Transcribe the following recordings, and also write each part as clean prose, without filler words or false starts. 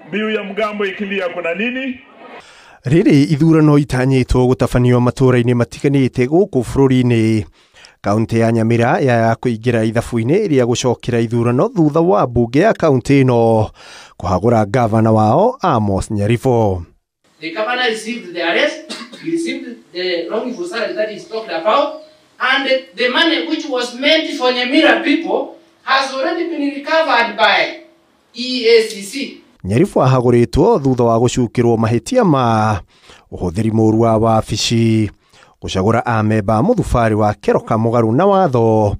Mbiu ya mgambo ikilia kuna nini? Riri ithurano itanyitwo gutafanio matura-ini matiganite guku bururi-ini. Kaunti ya Nyamira ya kuingira ithabu-ini iria gucokera ithurano thutha wa bunge ya kaunti ino kuhagura gavana wao Amos Nyaribo. The governor received the arrest, he received the wrongful salary that is talked about, and the money which was meant for Nyamira people has already been recovered by EACC. Nyaribo ahaguritwo thutha wa gucukirwo mahitia ma uhuthiri muru wa wabici, gucagura amemba muthubari wa keroka mugaru na watho,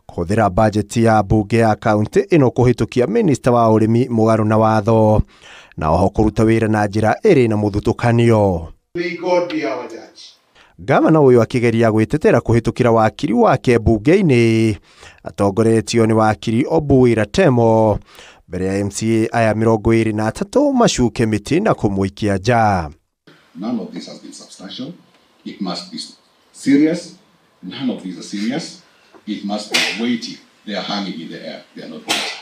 kuhuthira bajeti ya bunge ya kaunti ino kuhitukia minister wa urimi mugaru na watho, na oho kuruta wira na njira iri na muthutukanio. May God be our judge. Gavana uyu akigeria gwitetera kuhitukira wakiri wake bunge-ini atongoretio ni wakiri Obuira Temo mbere ya MCA aya 23 macuke miti na kumuikia nja. None of this has been substantial. It must be serious. None of these are serious. It must be weighty. They are hanging in the air. They are not weighty.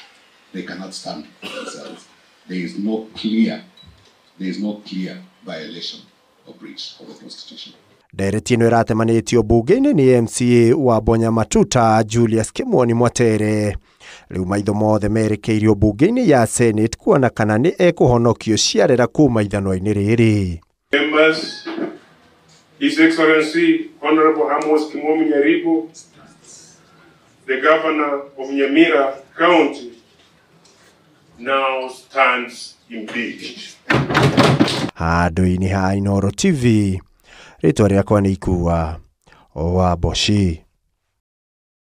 They cannot stand for themselves. There is no clear violation or breach of the Constitution. Ndereti ino iratemanitio bunge-ini ni MCA wa Bonya Matuta Julius Kimwoni Mwatere. Riu maitho mothe merekeirio bunge-ini ya Senate kuona kana ni ekuhonokio ciarera kuma ithano-ini riri. Members, His Excellency Honorable Amos Kimomi Nyaribo, the Governor of Nyamira County, now stands impeached. Handu-ini ha Inooro TV, ritwa riakwa ni Ikua Wamboshi.